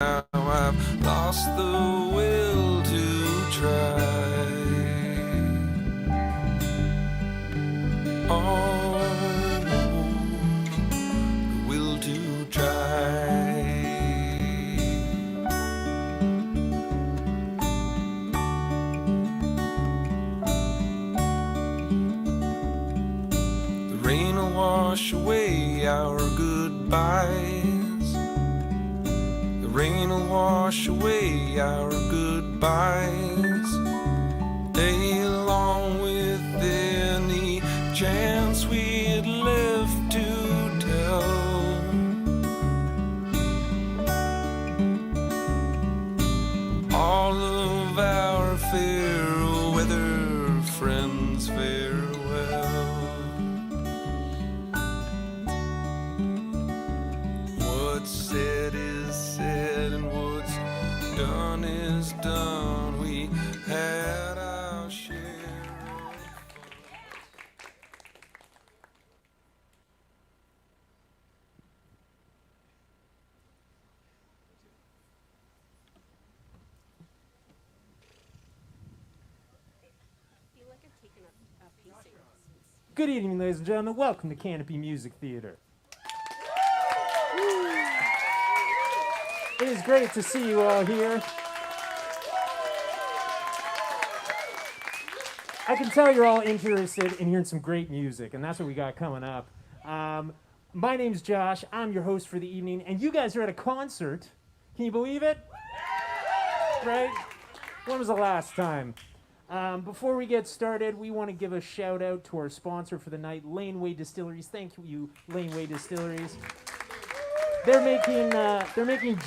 Now I've lost the will to try. Oh, the will to try. The rain will wash away our goodbyes. The rain will wash away our goodbyes. Day along with any chance we'd left to tell. All of our fair weather friends farewell. What's said is said and what's done is done. We had our share of fun. Good evening, ladies and gentlemen. Welcome to Canopy Music Theater. It is great to see you all here. I can tell you're all interested in hearing some great music, and that's what we got coming up. My name's Josh. I'm your host for the evening, and you guys are at a concert. Can you believe it? Right? When was the last time? Before we get started, we want to give a shout out to our sponsor for the night, Laneway Distilleries. Thank you, Laneway Distilleries. They're making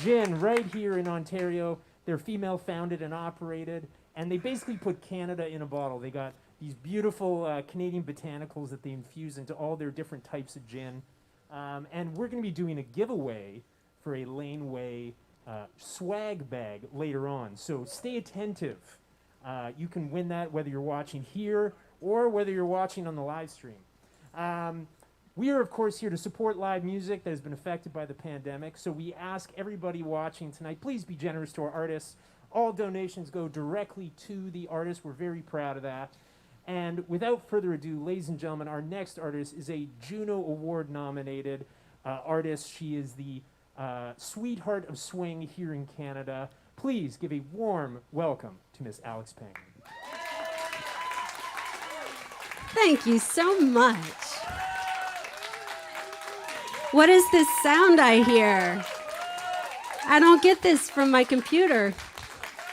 gin right here in Ontario. They're female founded and operated, and they basically put Canada in a bottle. They got these beautiful Canadian botanicals that they infuse into all their different types of gin. And we're going to be doing a giveaway for a Laneway swag bag later on. So stay attentive. You can win that whether you're watching here or whether you're watching on the live stream. We are, of course, here to support live music that has been affected by the pandemic. So we ask everybody watching tonight, please be generous to our artists. All donations go directly to the artists. We're very proud of that. And without further ado, ladies and gentlemen, our next artist is a Juno Award-nominated artist. She is the Sweetheart of Swing here in Canada. Please give a warm welcome to Miss Alex Pangman. Thank you so much. What is this sound I hear? I don't get this from my computer.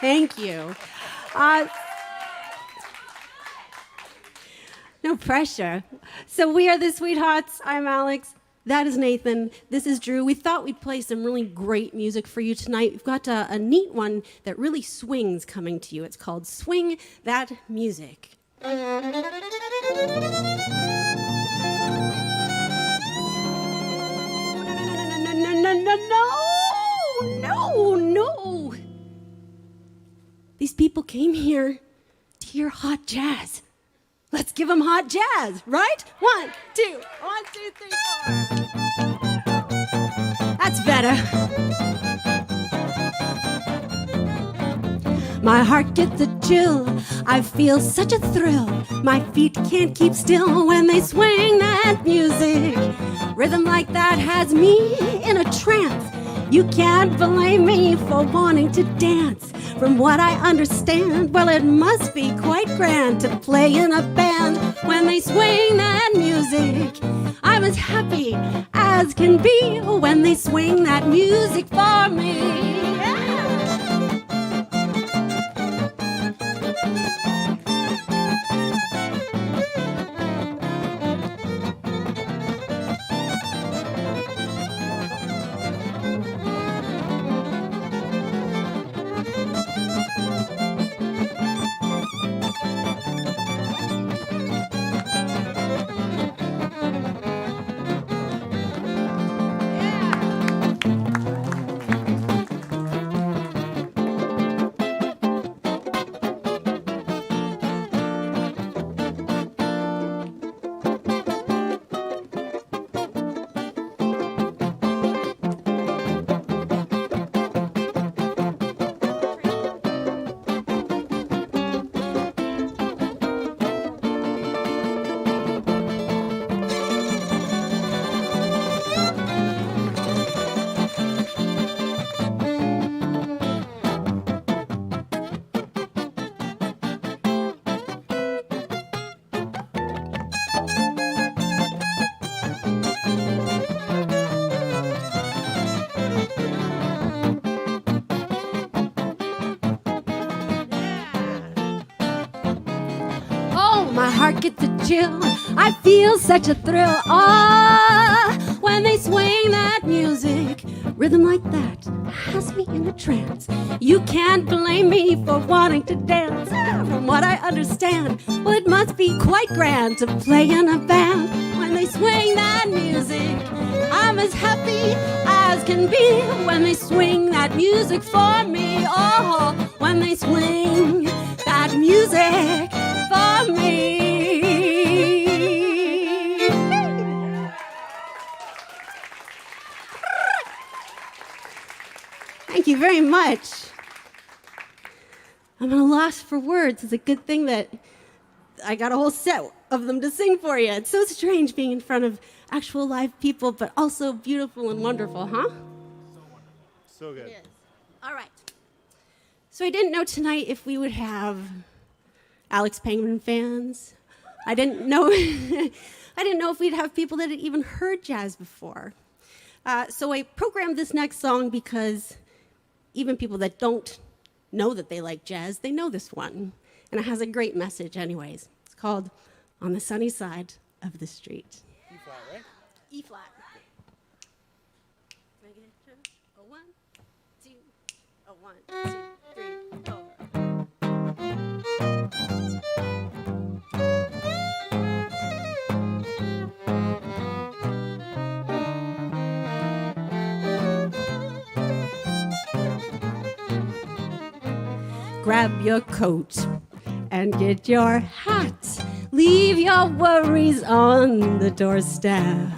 Thank you. No pressure. So we are the Sweethearts. I'm Alex. That is Nathan. This is Drew. We thought we'd play some really great music for you tonight. We've got a neat one that really swings coming to you. It's called Swing That Music. No. These people came here to hear hot jazz. Let's give them hot jazz, right? 1, 2, 1, 2, 3, 4. That's better. My heart gets a chill. I feel such a thrill. My feet can't keep still when they swing that music. Rhythm like that has me in a trance. You can't blame me for wanting to dance. From what I understand, well, it must be quite grand to play in a band when they swing that music. I'm as happy as can be when they swing that music for me. Yeah. My heart gets a chill. I feel such a thrill. Ah, when they swing that music, rhythm like that has me in a trance. You can't blame me for wanting to dance. From what I understand, well, it must be quite grand to play in a band. When they swing that music, I'm as happy as can be. When they swing that music for me, oh, when they swing that music for me. Thank you very much. I'm at a loss for words. It's a good thing that I got a whole set of them to sing for you. It's so strange being in front of actual live people, but also beautiful and wonderful, huh? So good. Yes. All right. So I didn't know tonight if we would have Alex Pangman fans. I didn't know I didn't know if we'd have people that had even heard jazz before. So I programmed this next song because even people that don't know that they like jazz, they know this one. And it has a great message anyways. It's called On the Sunny Side of the Street. E-flat, right? E-flat. Can I get it? A 1, 2, a 1, 2, 3, over. Grab your coat and get your hat. Leave your worries on the doorstep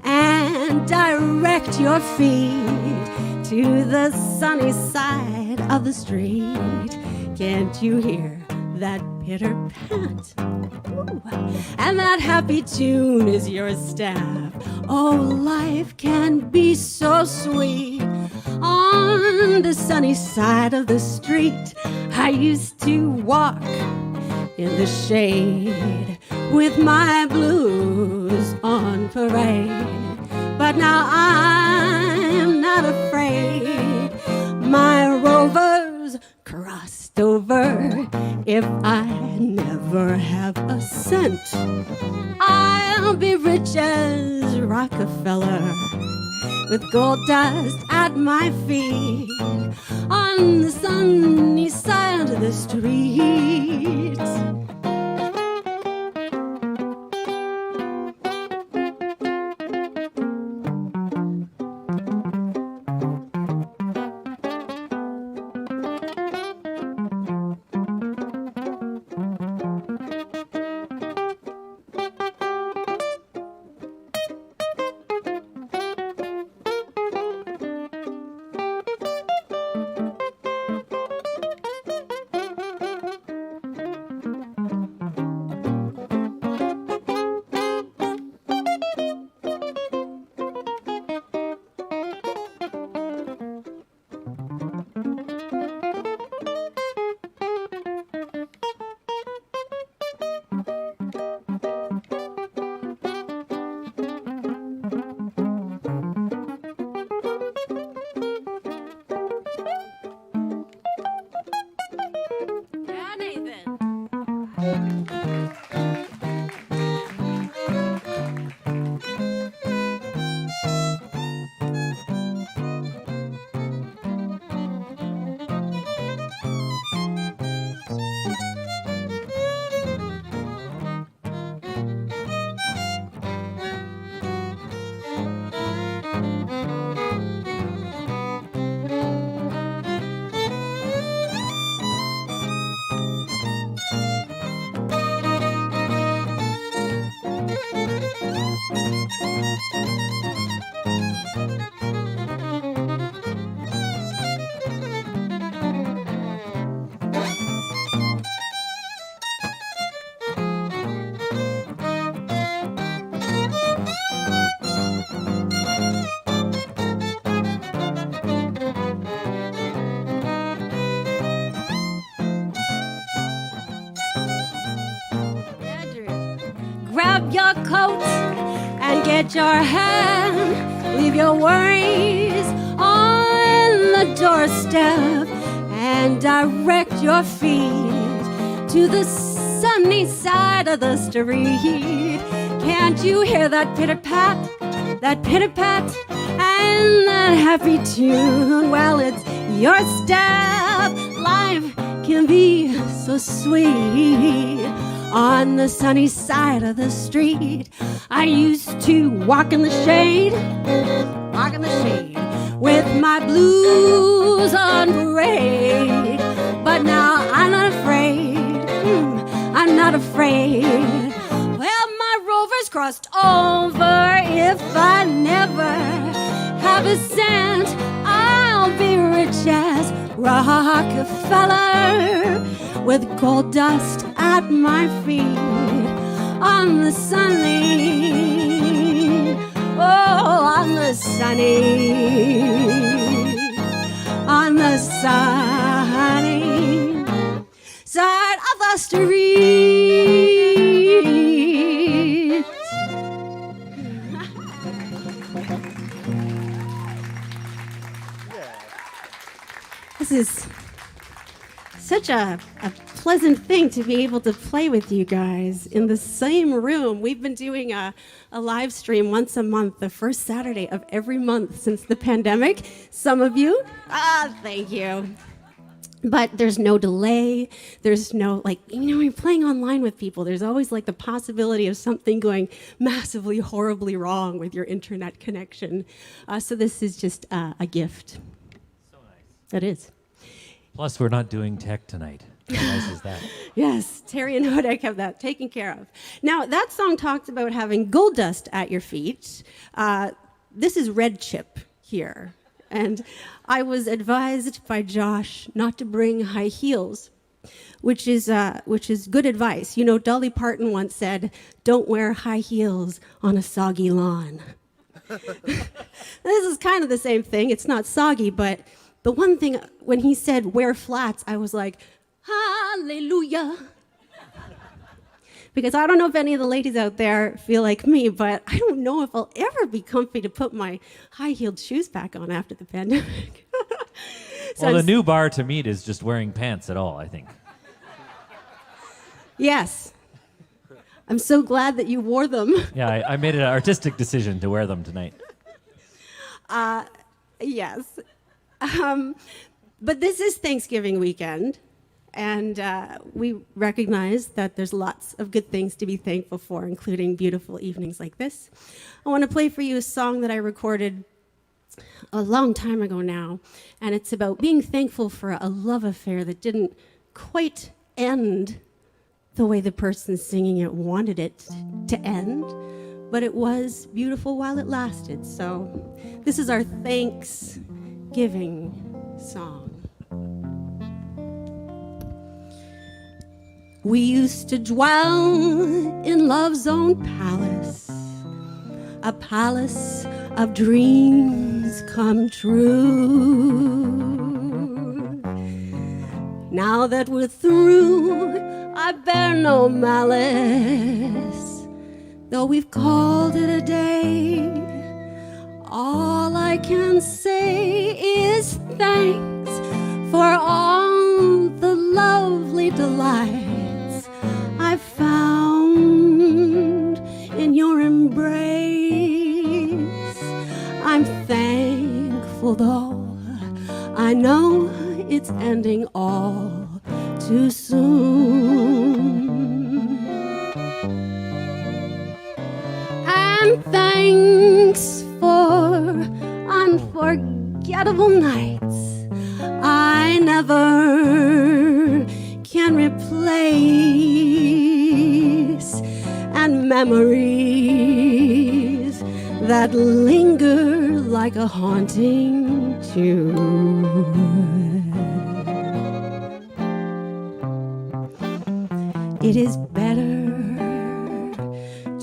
and direct your feet to the sunny side of the street. Can't you hear that pitter-pat? Ooh. And that happy tune is your step. Oh, life can be so sweet. On the sunny side of the street, I used to walk in the shade with my blues on parade. But now I'm not afraid. My rover's crossed over. If I never have a cent, I'll be rich as Rockefeller, with gold dust at my feet on the sunny side of the street. Grab your coat and get your hand. Leave your worries on the doorstep and direct your feet to the sunny side of the street. Can't you hear that pitter-pat, that pitter-pat, and that happy tune? Well, it's your step. Life can be so sweet. On the sunny side of the street, I used to walk in the shade, with my blues on parade. But now I'm not afraid, I'm not afraid. Well, my rover's crossed over. If I never have a cent, I'll be rich as Rockefeller, with gold dust at my feet on the sunny, on the sunny side of the street. This is such a pleasant thing to be able to play with you guys in the same room. We've been doing a live stream once a month, the first Saturday of every month since the pandemic. Some of you, thank you. But there's no delay. There's no, when you're playing online with people, there's always the possibility of something going massively, horribly wrong with your internet connection. So this is just a gift. So nice. It is. Plus, we're not doing tech tonight. How nice is that? Yes, Terry and Hodek have that taken care of. Now, that song talks about having gold dust at your feet. This is red chip here. And I was advised by Josh not to bring high heels, which is good advice. You know, Dolly Parton once said, "Don't wear high heels on a soggy lawn." This is kind of the same thing. It's not soggy, but the one thing, when he said wear flats, I was like, hallelujah. Because I don't know if any of the ladies out there feel like me, but I don't know if I'll ever be comfy to put my high-heeled shoes back on after the pandemic. Well, the new bar to meet is just wearing pants at all, I think. Yes. I'm so glad that you wore them. Yeah, I made an artistic decision to wear them tonight. Yes. But this is Thanksgiving weekend, and we recognize that there's lots of good things to be thankful for, including beautiful evenings like this. I want to play for you a song that I recorded a long time ago now, and it's about being thankful for a love affair that didn't quite end the way the person singing it wanted it to end, but it was beautiful while it lasted. So this is our Thanksgiving song. We used to dwell in love's own palace, a palace of dreams come true. Now that we're through, I bear no malice, though we've called it a day. All I can say is thanks for all the lovely delights I found in your embrace. I'm thankful though I know it's ending all too soon. And thanks for unforgettable nights I never can replace, and memories that linger like a haunting tune. It is better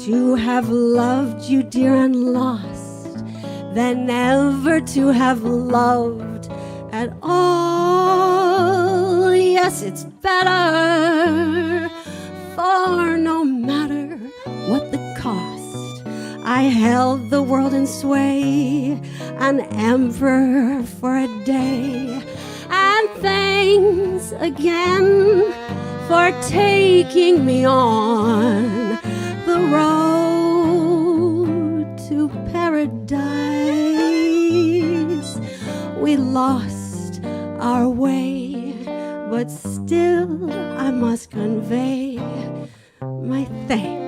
to have loved you, dear, and lost than ever to have loved at all. Yes, it's better, for no matter what the cost, I held the world in sway, an emperor for a day, and thanks thanks again for taking me on the road to paradise. We lost our way, but still I must convey my thanks.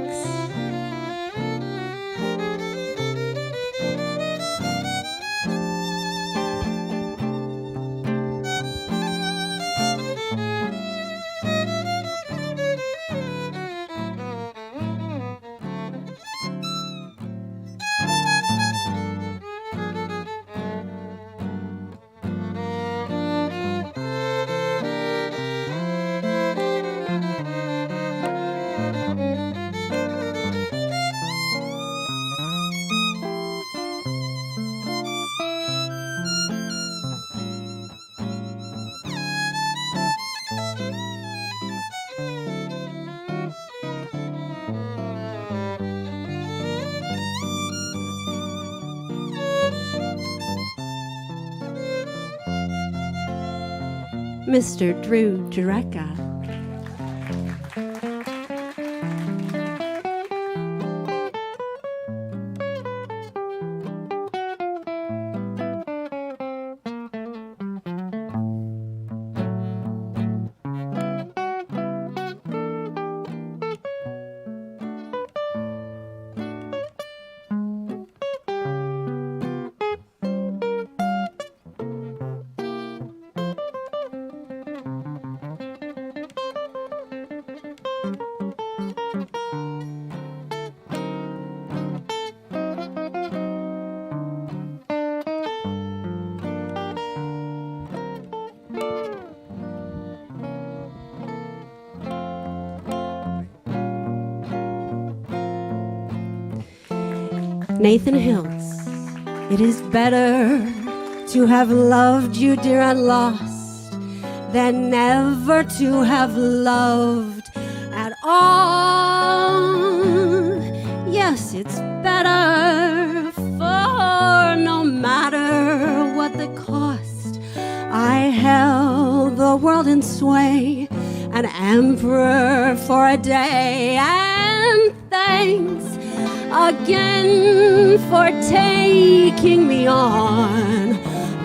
Mr. Drew Jureka. Nathan Hills. It is better to have loved you, dear, and lost than never to have loved at all. Yes, it's better, for no matter what the cost, I held the world in sway, an emperor for a day, and thanks again for taking me on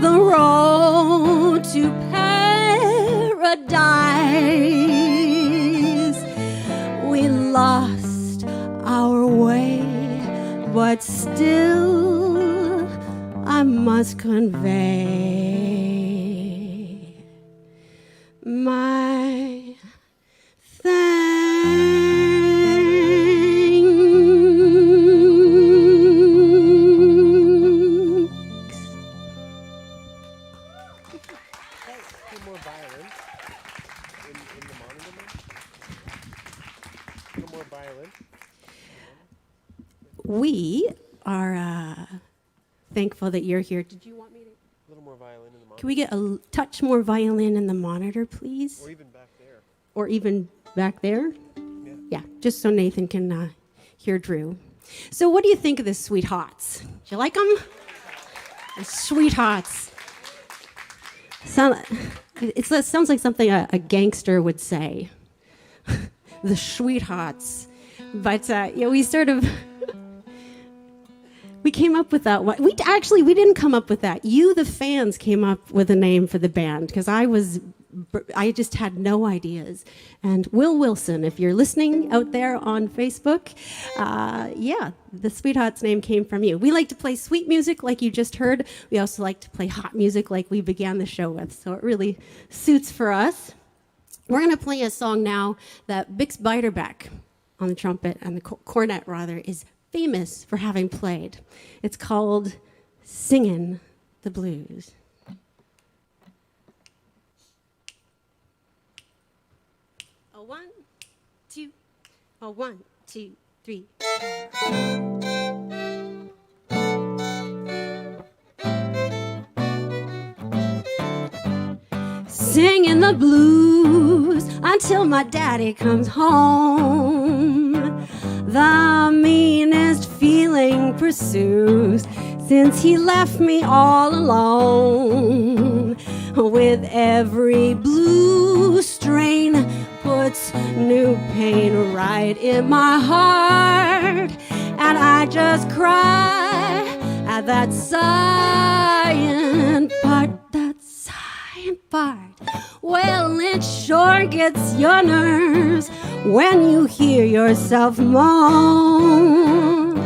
the road to paradise. We lost our way, but still I must convey my thanks. We are thankful that you're here. Did you want me to? A little more violin in the monitor. Can we get a touch more violin in the monitor, please? Or even back there. Or even back there? Yeah. Yeah, just so Nathan can hear Drew. So what do you think of the Sweethearts? Do you like them? The Sweethearts. It sounds like something a gangster would say. The Sweethearts. But we sort of... We came up with that one. We didn't come up with that. You, the fans, came up with a name for the band because I just had no ideas. And Will Wilson, if you're listening out there on Facebook, the Sweethearts name came from you. We like to play sweet music like you just heard. We also like to play hot music like we began the show with. So it really suits for us. We're going to play a song now that Bix Beiderbecke on the trumpet and the cornet, rather, is famous for having played. It's called Singin' the Blues. A 1, 2, a 1, 2, 3. Singing the blues until my daddy comes home. The meanest feeling pursues since he left me all alone. with every blue strain puts new pain right in my heart, and I just cry at that sighing part, Well, it sure gets your nerves when you hear yourself moan.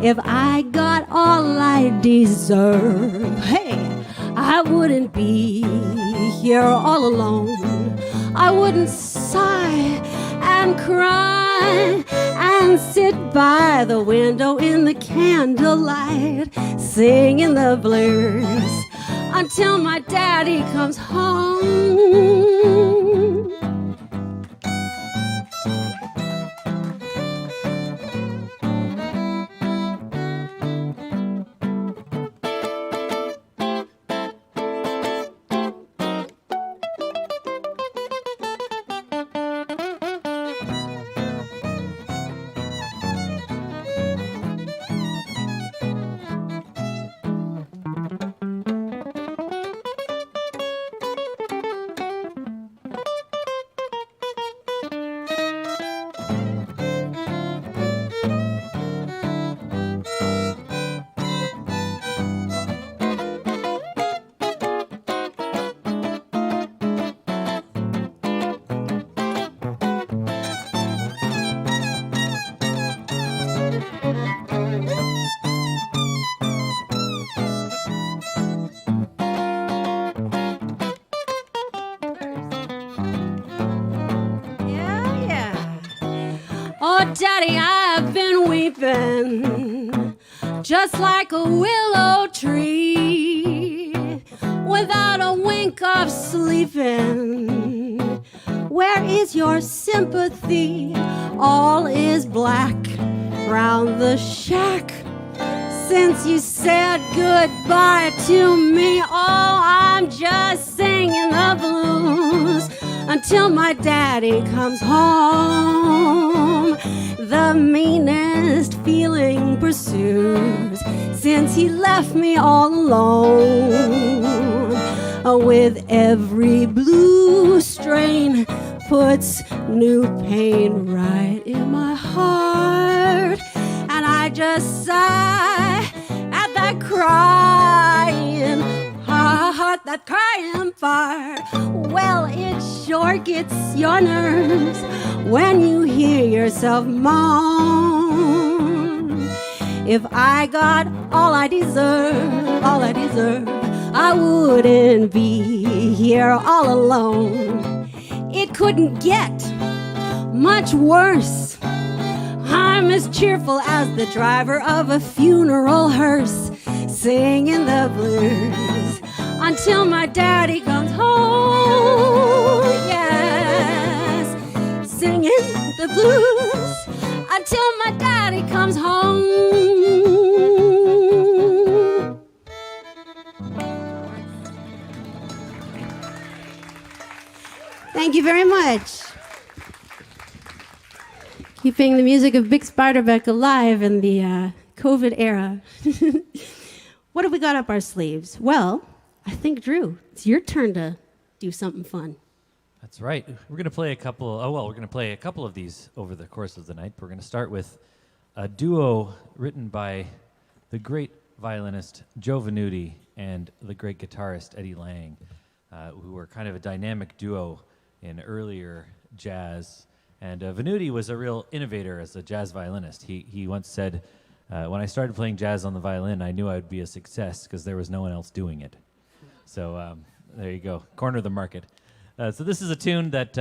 If I got all I deserve, hey, I wouldn't be here all alone. I wouldn't sigh and cry and sit by the window in the candlelight, singing the blues until my daddy comes home. Daddy, I've been weeping just like a willow tree without a wink of sleeping. Where is your sympathy? All is black round the shack since you said goodbye to me. Oh, I'm just singing the blues until my daddy comes home. The meanest feeling pursues since he left me all alone. With every blue strain puts new pain right in my heart, and I just sigh at that crying heart, that crying part. Well, it sure gets your nerves when you hear yourself moan. If I got all I deserve, I wouldn't be here all alone. It couldn't get much worse. I'm as cheerful as the driver of a funeral hearse, singing the blues until my daddy comes home. Yes, singing the blues until my daddy comes home. Thank you very much. Keeping the music of Bix Beiderbecke alive in the COVID era. What have we got up our sleeves? Well, I think, Drew, it's your turn to do something fun. That's right. We're going to play a couple. We're going to play a couple of these over the course of the night. We're going to start with a duo written by the great violinist Joe Venuti and the great guitarist Eddie Lang, who were kind of a dynamic duo in earlier jazz. And Venuti was a real innovator as a jazz violinist. He once said, when I started playing jazz on the violin, I knew I would be a success because there was no one else doing it. So there you go, corner the market. So this is a tune that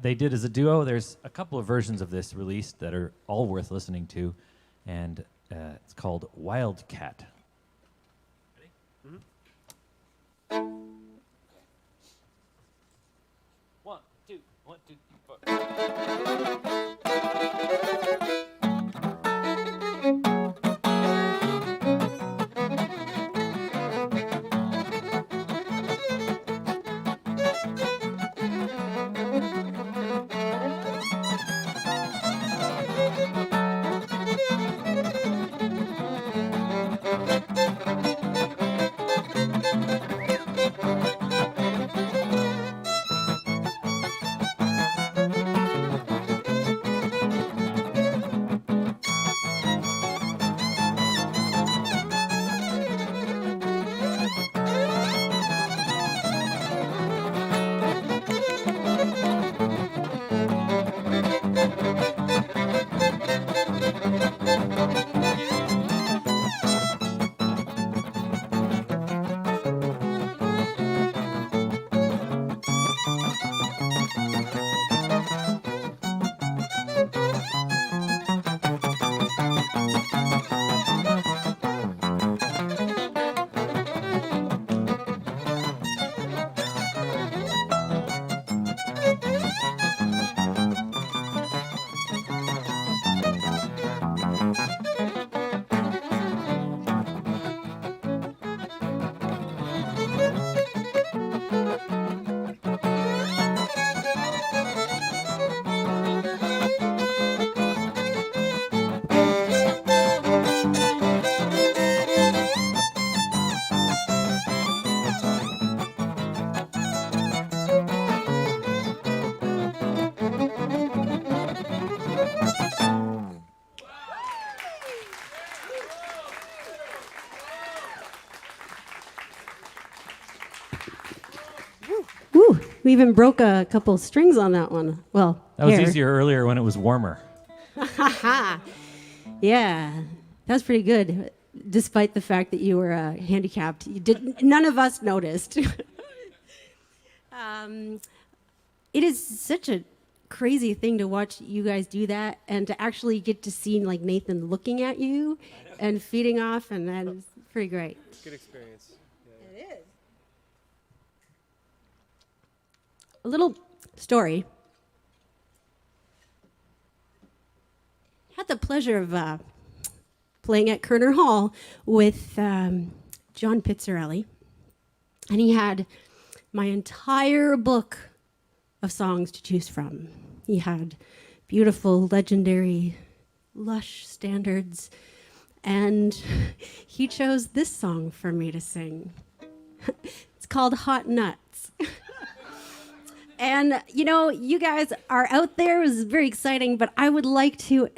they did as a duo. There's a couple of versions of this released that are all worth listening to, and it's called Wildcat. Ready? Mm-hmm. 1, 2, 1, 2, 4. We even broke a couple strings on that one. Well, That was hair. easier earlier when it was warmer. Yeah, that was pretty good. Despite the fact that you were handicapped, none of us noticed. It is such a crazy thing to watch you guys do that, and to actually get to see like Nathan looking at you and feeding off, and that's pretty great. Good experience. Yeah. It is. A little story. Had the pleasure of playing at Koerner Hall with John Pizzarelli, and he had my entire book of songs to choose from. He had beautiful, legendary, lush standards, and he chose this song for me to sing. It's called Hot Nuts. And, you know, you guys are out there. It was very exciting, but I would like to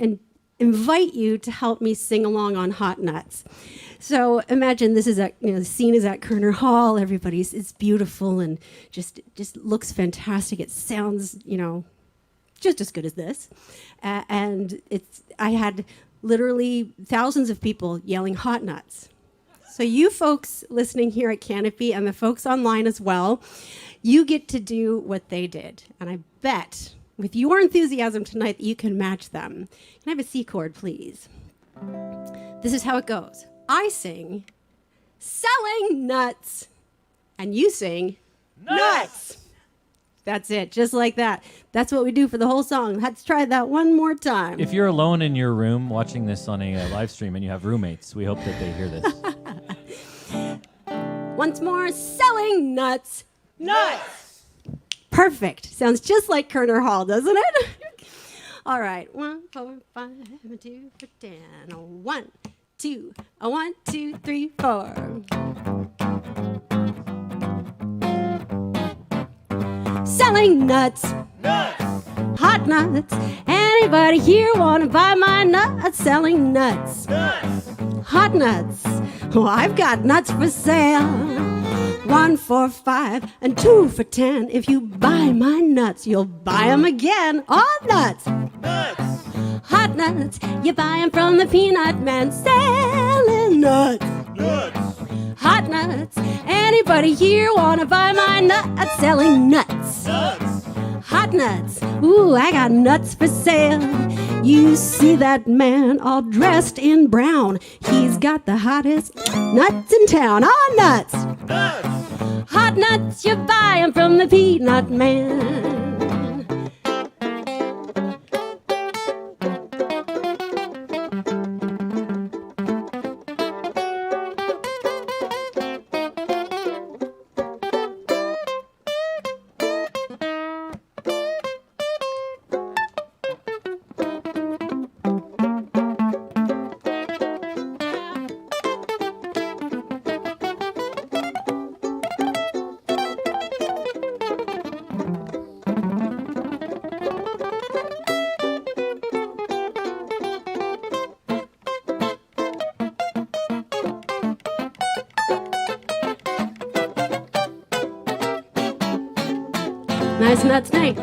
invite you to help me sing along on Hot Nuts. So imagine this is the scene is at Koerner Hall. It's beautiful and just looks fantastic. It sounds, just as good as this. And I had literally thousands of people yelling Hot Nuts. So you folks listening here at Canopy and the folks online as well, you get to do what they did. And I bet with your enthusiasm tonight that you can match them. Can I have a C chord, please? This is how it goes. I sing selling nuts, and you sing nuts. That's it, just like that. That's what we do for the whole song. Let's try that one more time. If you're alone in your room watching this on a live stream and you have roommates, we hope that they hear this. Once more, selling nuts. Nuts. Perfect. Sounds just like Koerner Hall, doesn't it? All right. 1, 4, 5, 2 for 10. 1, 2, 1, 2, 3, 4. Selling nuts. Nuts. Hot nuts. Anybody here wanna buy my nuts? Selling nuts. Nuts. Hot nuts. Oh, I've got nuts for sale. 1 for 5 and 2 for 10. If you buy my nuts, you'll buy them again. All nuts. Nuts. Hot nuts. You buy them from the peanut man. Selling nuts. Nuts. Hot nuts. Anybody here wanna buy my nuts? Selling nuts. Nuts. Hot nuts. Ooh, I got nuts for sale. You see that man all dressed in brown. He's got the hottest nuts in town. All nuts. Nuts. Hot nuts, you buy 'em from the peanut man. Nice nuts night.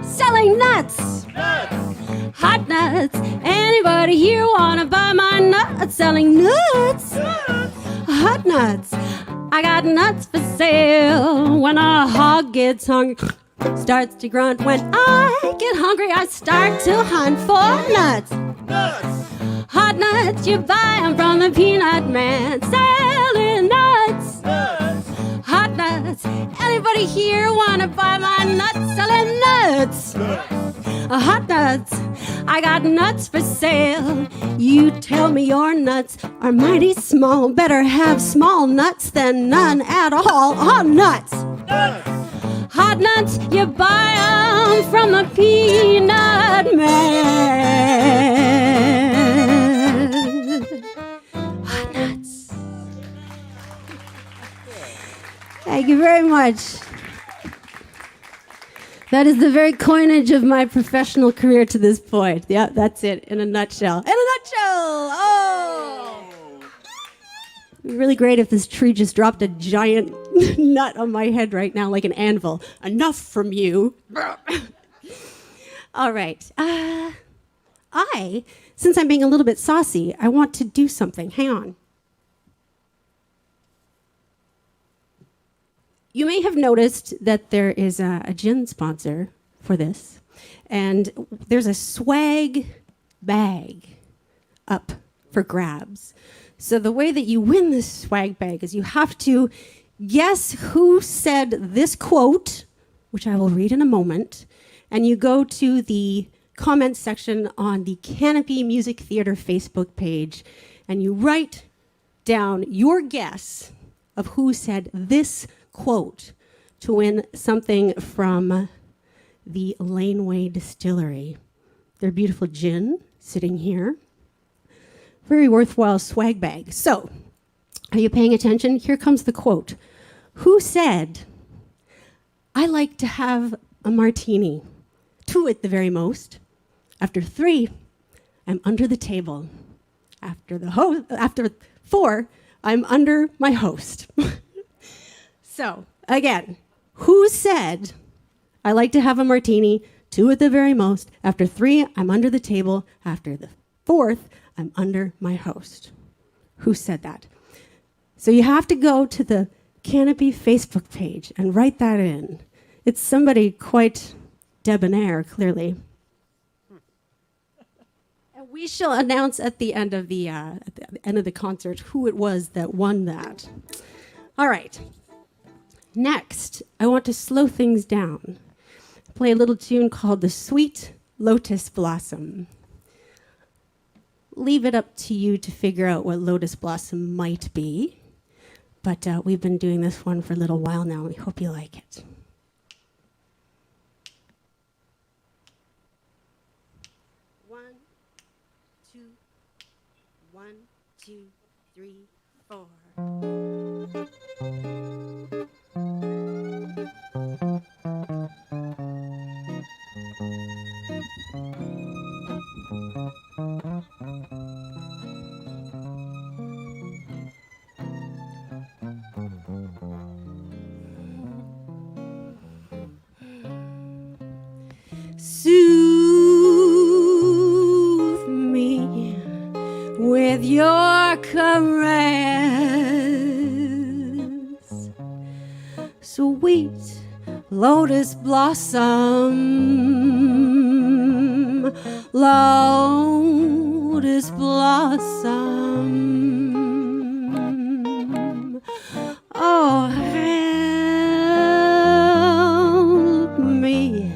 Selling nuts. Nuts. Hot nuts. Anybody here wanna buy my nuts? Selling nuts. Nuts. Hot nuts. I got nuts for sale. When a hog gets hungry, starts to grunt. When I get hungry, I start to hunt for nuts. Nuts. Hot nuts, you buy 'em from the peanut man. Selling nuts. Nuts. Hot nuts. nuts. Anybody here wanna buy my nuts? Selling nuts. Hot nuts. I got nuts for sale. You tell me your nuts are mighty small. Better have small nuts than none at all. Hot nuts. Hot nuts, you buy 'em from the peanut man. Hot nuts. Thank you very much. That is the very coinage of my professional career to this point. Yeah, that's it in a nutshell. In a nutshell! Oh! It'd be really great if this tree just dropped a giant nut on my head right now like an anvil. Enough from you. All right. Since I'm being a little bit saucy, I want to do something. Hang on. You may have noticed that there is a gin sponsor for this, and there's a swag bag up for grabs. So the way that you win this swag bag is you have to guess who said this quote, which I will read in a moment, and you go to the comment section on the Canopy Music Theater Facebook page, and you write down your guess of who said this quote to win something from the Laneway Distillery. Their beautiful gin sitting here. Very worthwhile swag bag. So, are you paying attention? Here comes the quote. Who said, "I like to have a martini, 2 at the very most. After 3, I'm under the table. After 4, I'm under my host." So, again, who said, "I like to have a martini, 2 at the very most. After 3, I'm under the table. After the 4th, I'm under my host"? Who said that? So you have to go to the Canopy Facebook page and write that in. It's somebody quite debonair, clearly. And we shall announce at the end of the concert who it was that won that. All right. Next, I want to slow things down. Play a little tune called The Sweet Lotus Blossom. Leave it up to you to figure out what lotus blossom might be. But we've been doing this one for a little while now. We hope you like it. One, two, 3, 4. Soothe me with your caress, sweet lotus blossom, lotus blossom. Oh, help me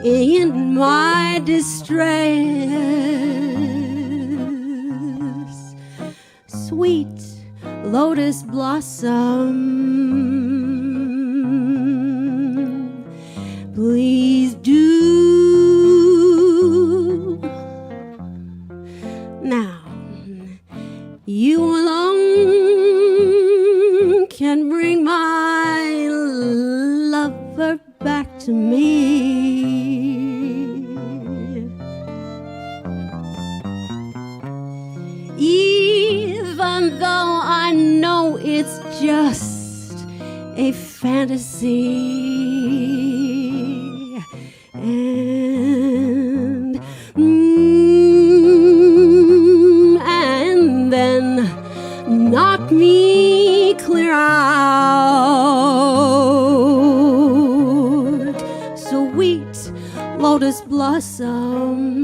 in my distress, sweet lotus blossom. Please do. Now, you alone can bring my lover back to me. Even though I know it's just a fantasy. And then knock me clear out, sweet lotus blossom.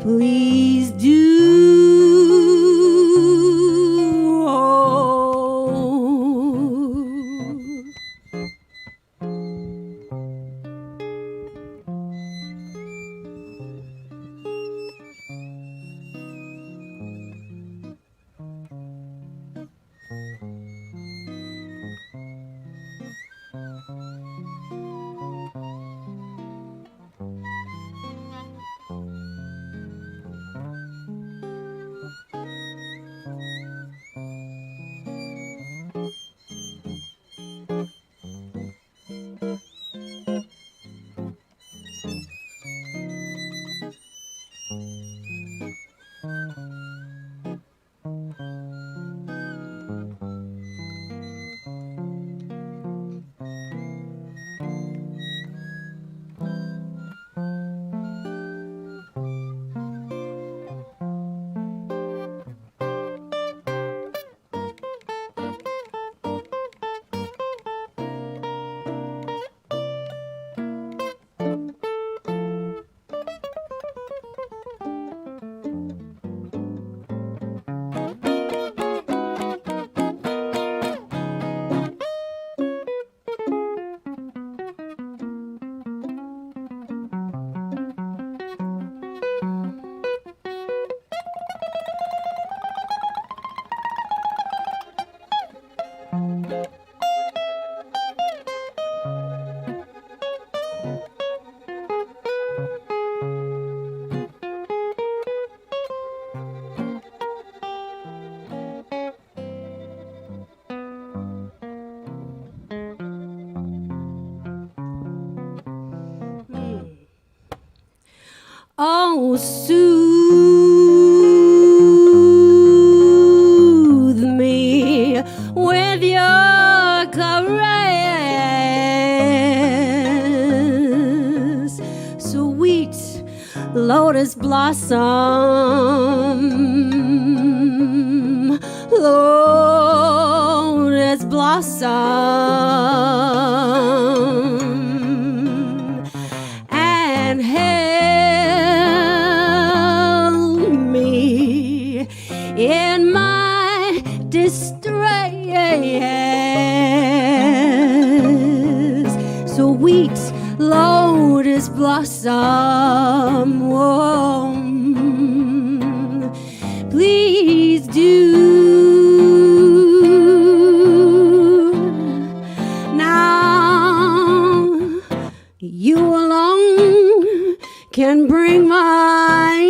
Please do. Oh. So soothe me with your caress, sweet lotus blossom, lotus blossom, and help me in my distress, sweet lotus blossom, whoa, please do. Now you alone can bring my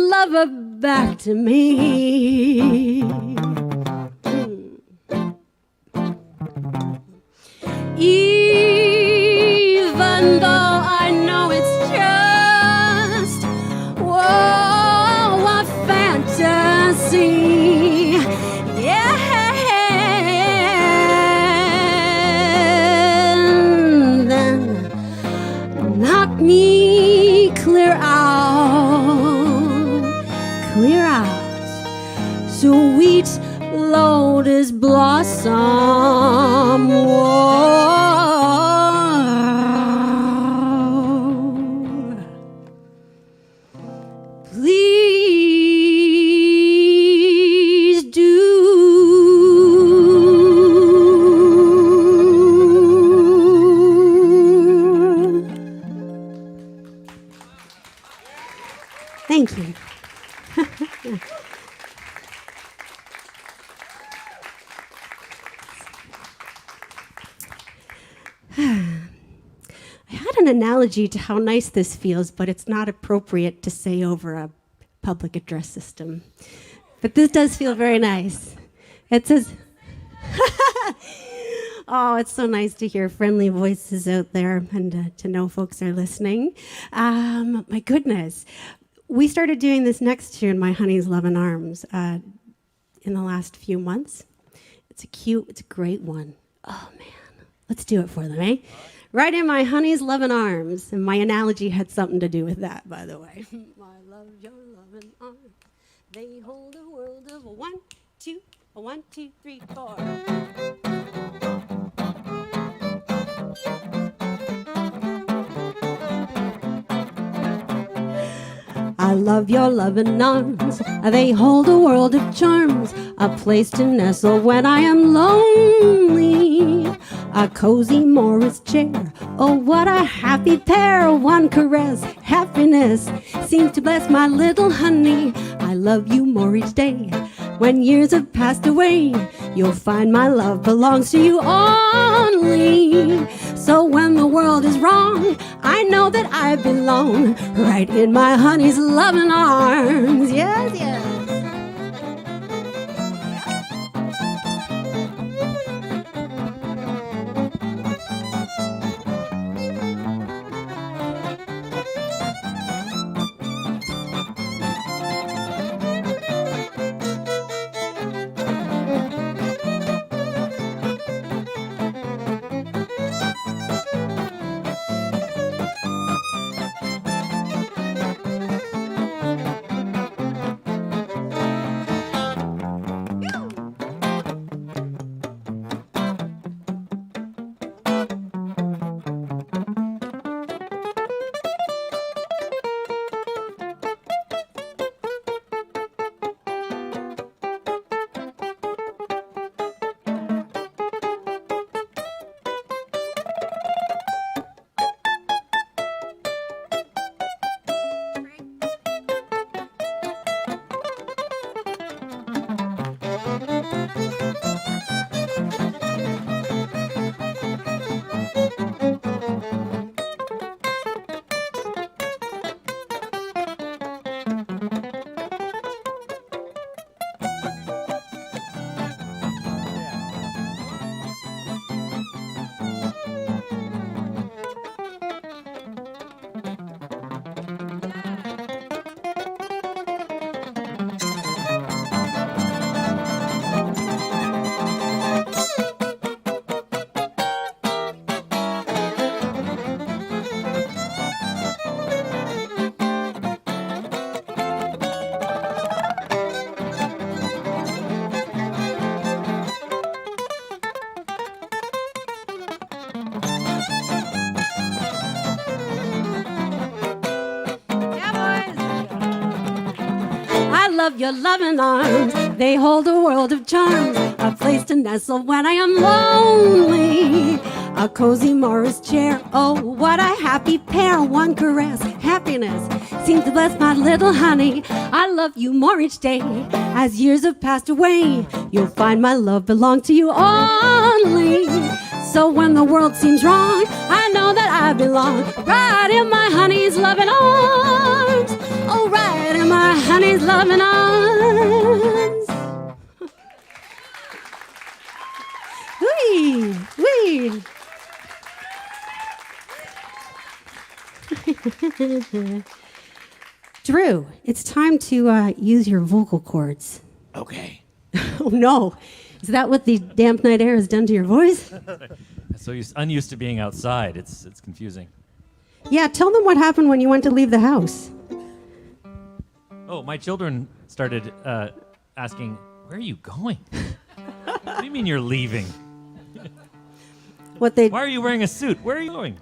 lover back to me. Even though I know it's just, whoa, a fantasy. Yeah. Then knock me clear out, sweet lotus blossom. Whoa. Please do. Thank you. I had an analogy to how nice this feels, but it's not appropriate to say over a public address system. But this does feel very nice. It says, oh, it's so nice to hear friendly voices out there and to know folks are listening. My goodness. We started doing this next tune, My Honey's Lovin' Arms, in the last few months. It's a great one. Oh, man. Let's do it for them, eh? Right in my honey's loving arms. And my analogy had something to do with that, by the way. I love your loving arms. They hold a world of 1, 2, 1, 2, 3, 4. I love your loving arms. They hold a world of charms, a place to nestle when I am lonely. A cozy Morris chair, oh what a happy pair. One caress, happiness seems to bless my little honey. I love you more each day. When years have passed away, you'll find my love belongs to you only. So when the world is wrong, I know that I belong right in my honey's loving arms. Yes, yes. love your loving arms. They hold a world of charms, a place to nestle when I am lonely. A cozy Morris chair, oh, what a happy pair. One caress, happiness seems to bless my little honey. I love you more each day as years have passed away. You'll find my love belongs to you only. So when the world seems wrong, I know that I belong right in my honey's loving arms. Oh, right in my honey's loving arms. Whee, whee. Drew, it's time to use your vocal cords. Okay. Oh, no. Is that what the damp night air has done to your voice? So you're unused to being outside. It's confusing. Yeah, tell them what happened when you went to leave the house. Oh, my children started asking, "Where are you going?" What do you mean you're leaving? Why are you wearing a suit? Where are you going?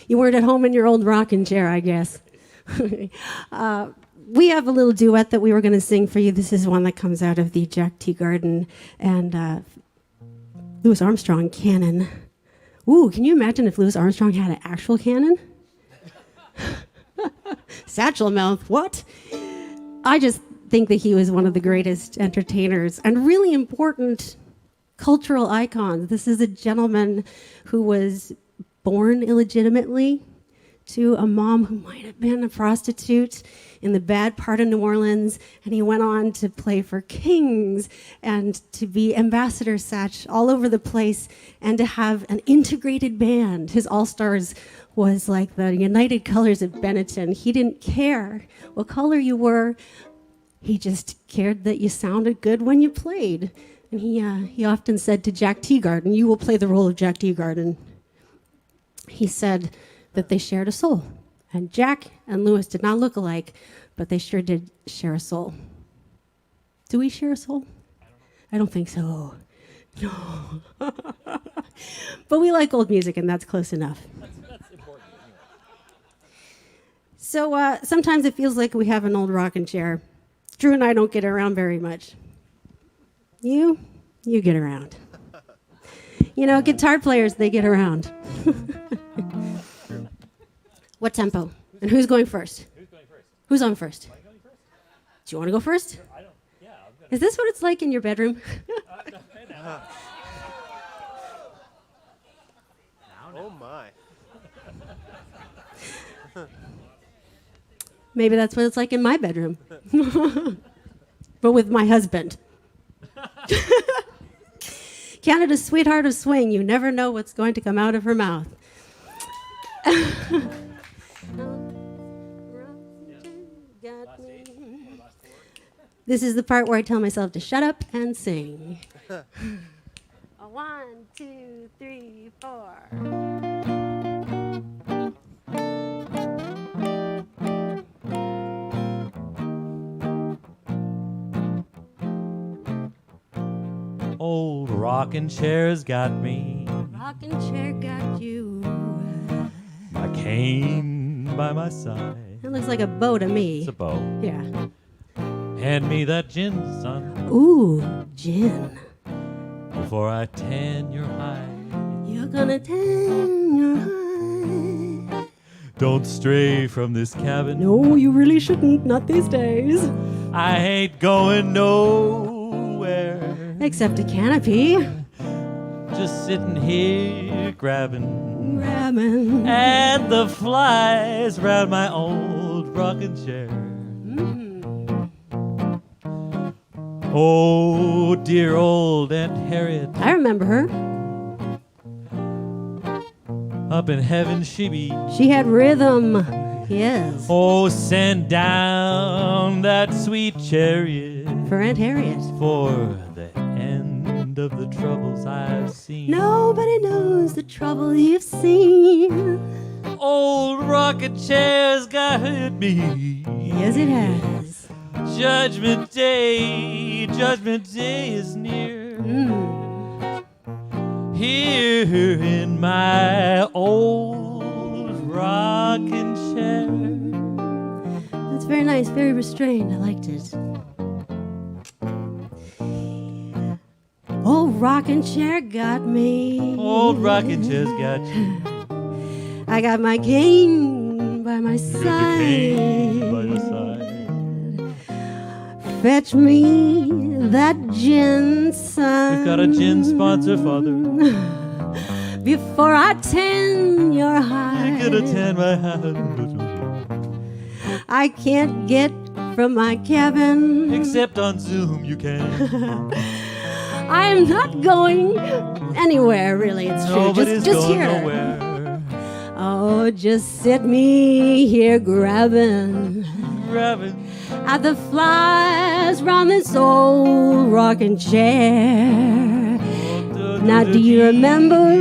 You weren't at home in your old rocking chair, I guess. We have a little duet that we were going to sing for you. This is one that comes out of the Jack Teagarden and Louis Armstrong canon. Ooh, can you imagine if Louis Armstrong had an actual canon? Satchel mouth, what? I just think that he was one of the greatest entertainers and really important cultural icons. This is a gentleman who was born illegitimately to a mom who might have been a prostitute in the bad part of New Orleans, and he went on to play for kings and to be ambassador Satch all over the place and to have an integrated band. His all-stars was like the United Colors of Benetton. He didn't care what color you were. He just cared that you sounded good when you played. And he often said to Jack Teagarden, "You will play the role of Jack Teagarden." He said that they shared a soul. And Jack and Louis did not look alike, but they sure did share a soul. Do we share a soul? I don't think so. No. But we like old music, and that's close enough. That's important. So sometimes it feels like we have an old rocking chair. Drew and I don't get around very much. You get around. You know, guitar players, they get around. What tempo? And who's going first? Who's going first? Who's on first? Am I going first? Do you want to go first? I don't. Yeah. I'm gonna. Is this what it's like in your bedroom? Oh my. Maybe that's what it's like in my bedroom. But with my husband. Canada's sweetheart of swing. You never know what's going to come out of her mouth. This is the part where I tell myself to shut up and sing. 1, 2, 3, 4. Old rocking chair's got me. Rocking chair got you. My cane by my side. It looks like a bow to me. It's a bow. Yeah. Hand me that gin, son, Ooh, gin. before I tan your hide. You're gonna tan your hide. Don't stray from this cabin. No, you really shouldn't. Not these days. I ain't going nowhere. Except a canopy. Just sitting here grabbing Ramen. at the flies round my old rocking chair. Oh, dear old Aunt Harriet. I remember her. Up in heaven she be. She had rhythm. Yes. Oh, send down that sweet chariot For Aunt Harriet. for the end of the troubles I've seen. Nobody knows the trouble you've seen. Old rocking chair's got me. Yes, it has. Judgment Day is near. Here in my old rocking chair. That's very nice, very restrained. I liked it. rocking chair got me. Old rocking chair's got you. I got my cane by my side. By your side. Fetch me that gin, son. We've got a gin sponsor, Father. Before I tan your hide. You're gonna tan my hand. I can't get from my cabin. Except on Zoom, you can. I'm not going anywhere, really. It's true. Nobody's just going here. nowhere. Oh, just sit me here grabbing at the flies round this old rocking chair. Now, do you remember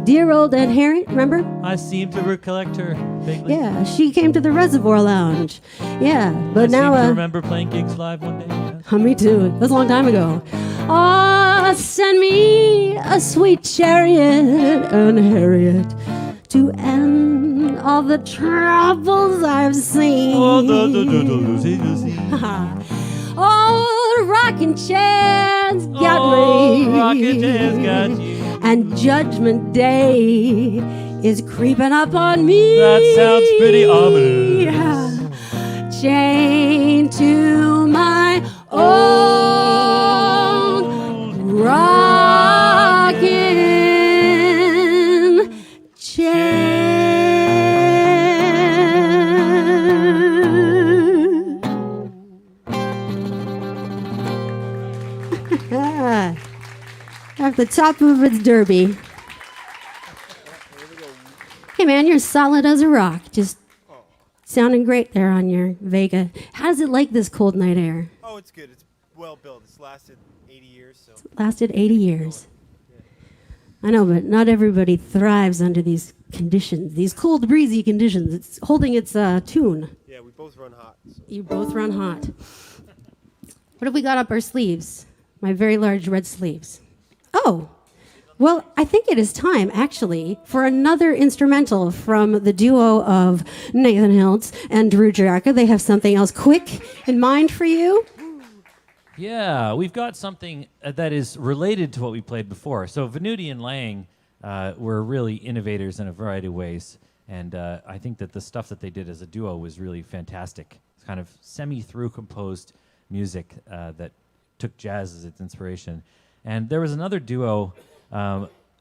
dear old Aunt Harriet? Remember? I seem to recollect her vaguely. Yeah, she came to the Reservoir Lounge. Yeah, but I now seem to remember playing gigs live one day. Yes. me too. It was a long time ago. Oh, send me a sweet chariot and Harriet to end all the troubles I've seen. Oh, rocking chairs got me. Rocking chairs got you. And Judgment Day is creeping up on me. That sounds pretty ominous. Chained to my old rocking chair. At the top of its derby. Hey man, you're solid as a rock. Just sounding great there on your Vega. How does it like this cold night air? Oh, it's good. It's well built. It's lasted 80 years. So. Lasted 80 years. I know, but not everybody thrives under these conditions, these cold, breezy conditions. It's holding its tune. Yeah, we both run hot. So. You both run hot. What have we got up our sleeves? My very large red sleeves. Oh, well, I think it is time, actually, for another instrumental from the duo of Nathan Hiltz and Drew Jaraka. They have something else quick in mind for you. Yeah, we've got something that is related to what we played before. So Venuti and Lang were really innovators in a variety of ways, and I think that the stuff that they did as a duo was really fantastic. It's kind of semi-through composed music that took jazz as its inspiration. And there was another duo,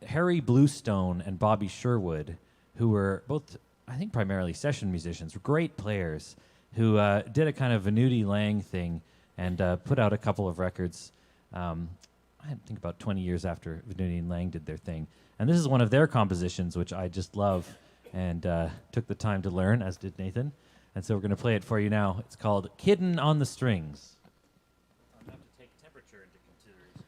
Harry Bluestone and Bobby Sherwood, who were both, I think, primarily session musicians, great players, who did a kind of Venuti Lang thing and put out a couple of records, I think about 20 years after Venuti and Lang did their thing. And this is one of their compositions, which I just love and took the time to learn, as did Nathan. And so we're going to play it for you now. It's called Kiddin' on the Strings. I'm going to have to take temperature into consideration.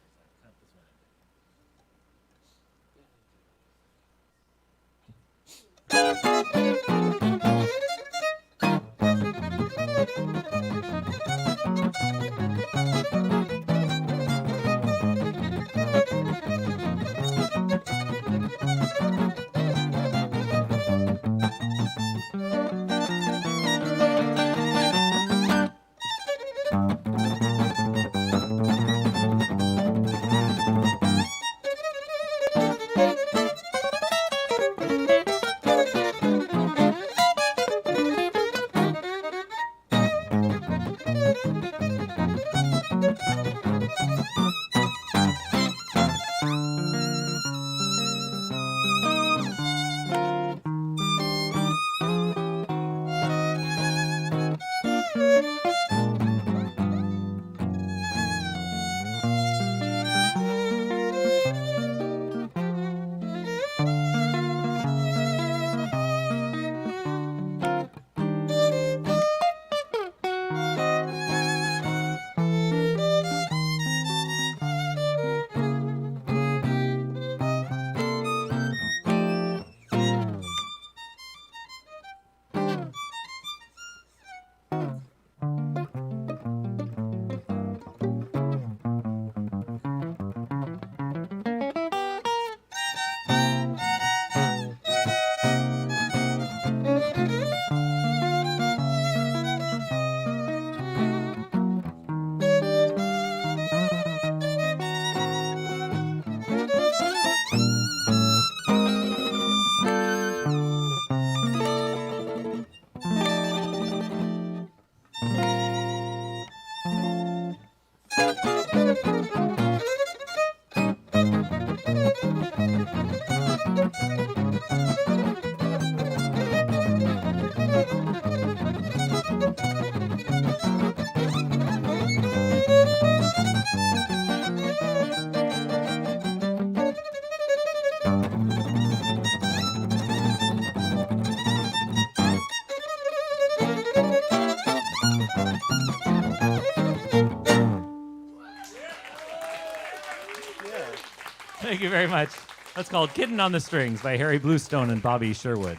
Thank you very much. That's called Kitten on the Strings by Harry Bluestone and Bobby Sherwood.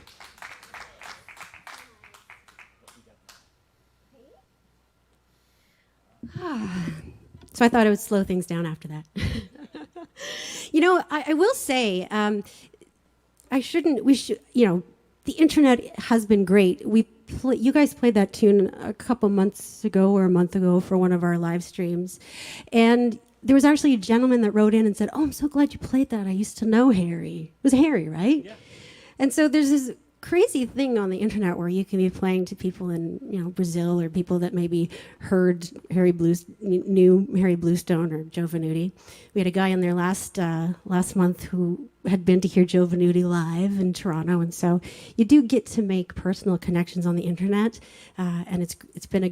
So I thought I would slow things down after that. You know, I will say, the internet has been great. You guys played that tune a couple months ago or a month ago for one of our live streams. And there was actually a gentleman that wrote in and said, "Oh, I'm so glad you played that. I used to know Harry." It was Harry, right? Yeah. And so there's this crazy thing on the internet where you can be playing to people in Brazil, or people that maybe knew Harry Bluestone or Joe Venuti. We had a guy in there last month who had been to hear Joe Venuti live in Toronto, and so you do get to make personal connections on the internet, and it's been a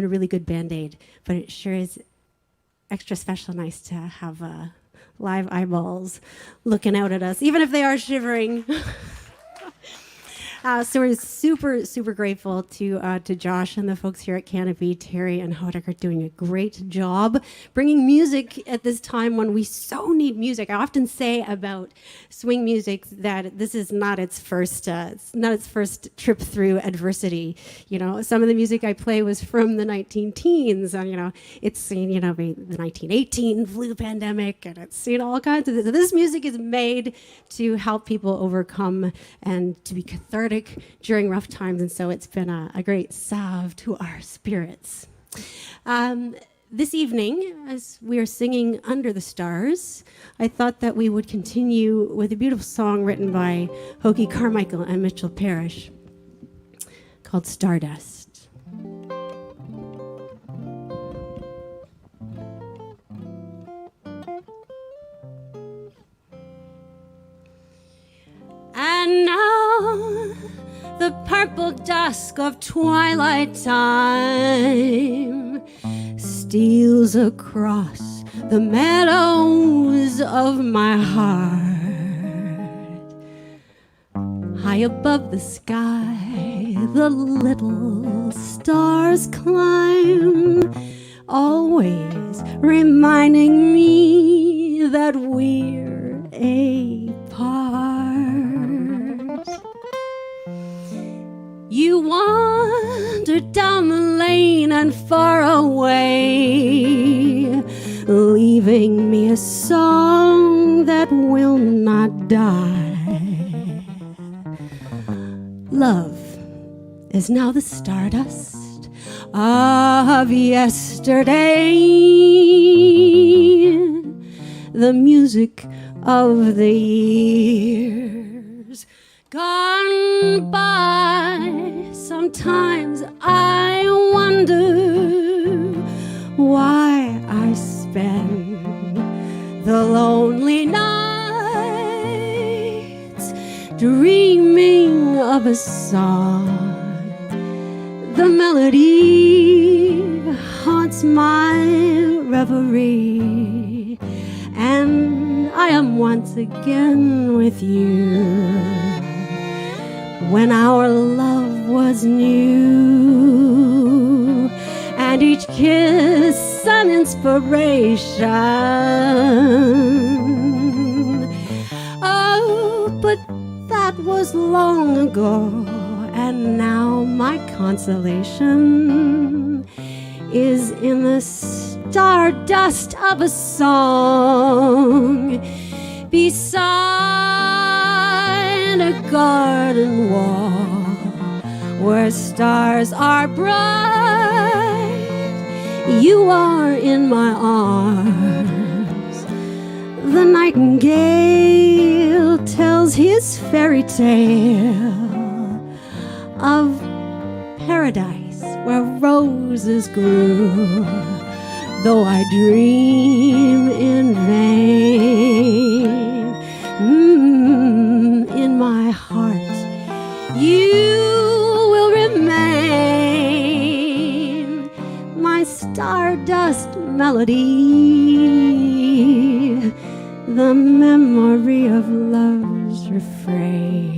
really good Band-Aid. But it sure is extra special nice to have live eyeballs looking out at us, even if they are shivering. So we're super, super grateful to Josh and the folks here at Canopy. Terry and Hodek are doing a great job bringing music at this time when we so need music. I often say about swing music that this is not its first trip through adversity. Some of the music I play was from the 19-teens. It's seen the 1918 flu pandemic, and it's seen all kinds of this. So this music is made to help people overcome and to be cathartic during rough times, and so it's been a great salve to our spirits. This evening, as we are singing Under the Stars, I thought that we would continue with a beautiful song written by Hokie Carmichael and Mitchell Parrish called Stardust. And now the purple dusk of twilight time steals across the meadows of my heart. High above the sky, the little stars climb, always reminding me that we're apart. You wandered down the lane and far away, leaving me a song that will not die. Love is now the stardust of yesterday, the music of the years gone by. Sometimes I wonder why I spend the lonely nights dreaming of a song. The melody haunts my reverie, and I am once again with you. When our love was new, and each kiss an inspiration. Oh, but that was long ago, and now my consolation is in the stardust of a song beside a garden wall where stars are bright. You are in my arms. The nightingale tells his fairy tale of paradise where roses grew, though I dream in vain. In my heart you will remain, my stardust melody, the memory of love's refrain.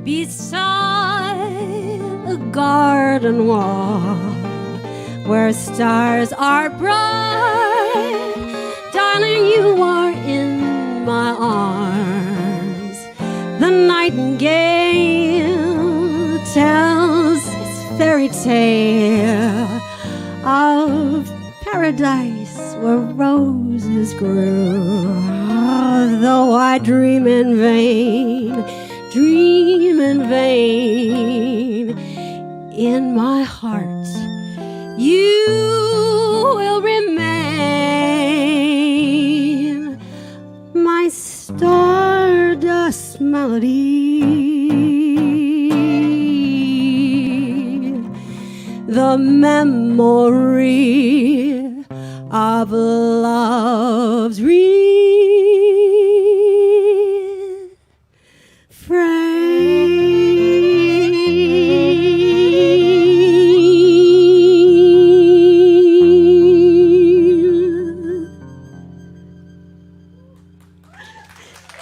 beside a garden wall where stars are bright. Darling, you are in my arms. The nightingale tells its fairy tale of paradise where roses grew. Though I dream in vain, in my heart you will remain my stardust melody, the memory of love's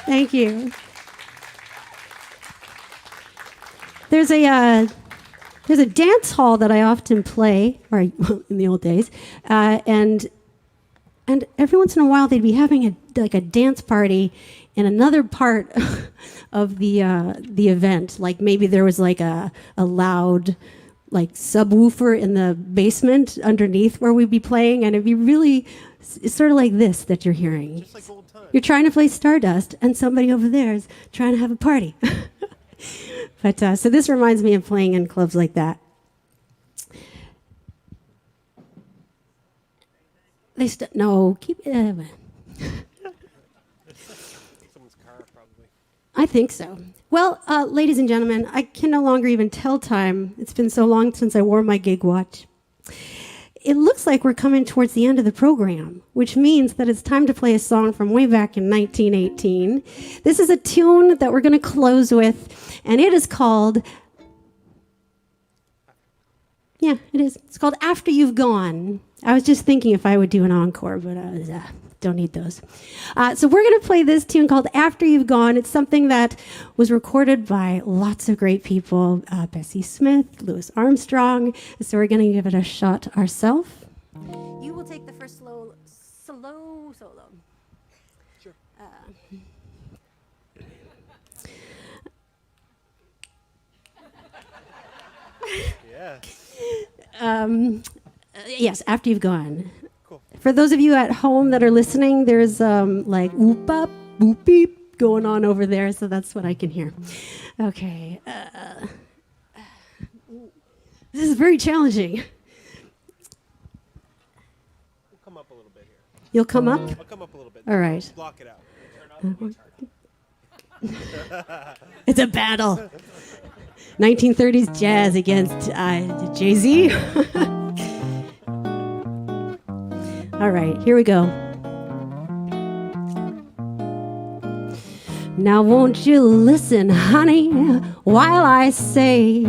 Thank you. There's a dance hall that I often play, or in the old days, and every once in a while they'd be having a dance party in another part of the event. Like maybe there was like a loud like subwoofer in the basement underneath where we'd be playing, and it'd be really it's sort of like this that you're hearing. Just like old times. You're trying to play Stardust, and somebody over there is trying to have a party. But so this reminds me of playing in clubs like that. No, keep it. Someone's car, probably. I think so. Well, ladies and gentlemen, I can no longer even tell time. It's been so long since I wore my gig watch. It looks like we're coming towards the end of the program, which means that it's time to play a song from way back in 1918. This is a tune that we're going to close with, and it is called... Yeah, it is. It's called After You've Gone. I was just thinking if I would do an encore, but don't need those. So we're going to play this tune called After You've Gone. It's something that was recorded by lots of great people, Bessie Smith, Louis Armstrong. So we're going to give it a shot ourselves. You will take the first solo. Sure. Yes, After You've Gone. Cool. For those of you at home that are listening, there's like whoop up, boop beep going on over there, so that's what I can hear. Okay. This is very challenging. We'll come up a little bit here. You'll come up? I'll come up a little bit. All right. Block it out. It's a battle. 1930s jazz against Jay-Z. All right, here we go. Now won't you listen, honey, while I say,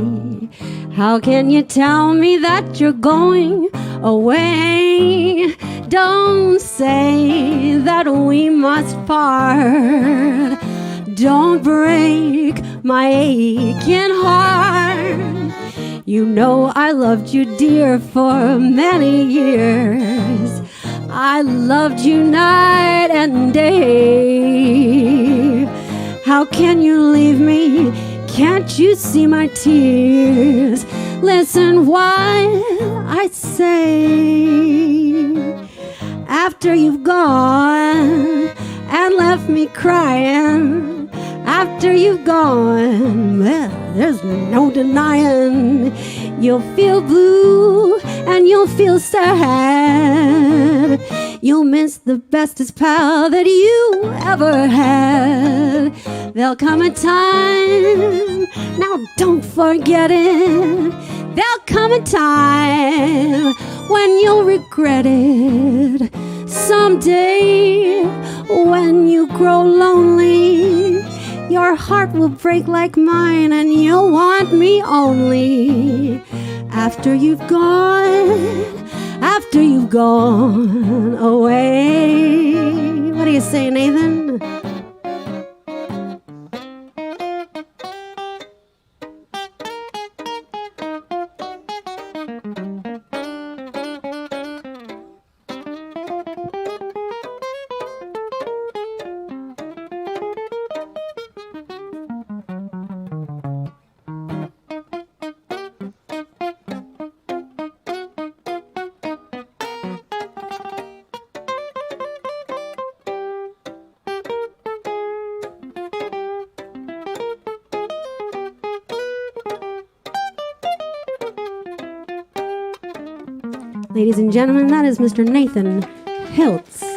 how can you tell me that you're going away? Don't say that we must part. Don't break my aching heart. You know I loved you, dear, for many years. I loved you night and day. How can you leave me? Can't you see my tears? Listen while I say, after you've gone and left me crying, after you've gone, well, there's no denying you'll feel blue and you'll feel sad. You'll miss the bestest pal that you ever had. There'll come a time, now don't forget it. There'll come a time when you'll regret it. Someday, when you grow lonely, your heart will break like mine and you'll want me only. After you've gone away. What do you say, Nathan? Ladies and gentlemen, that is Mr. Nathan Hiltz.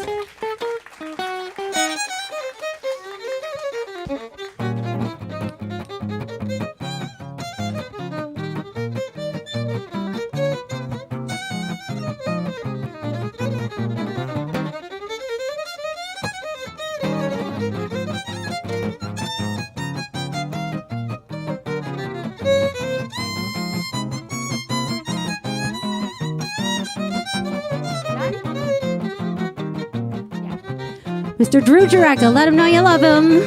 Mr. Drew Jareka, let him know you love him.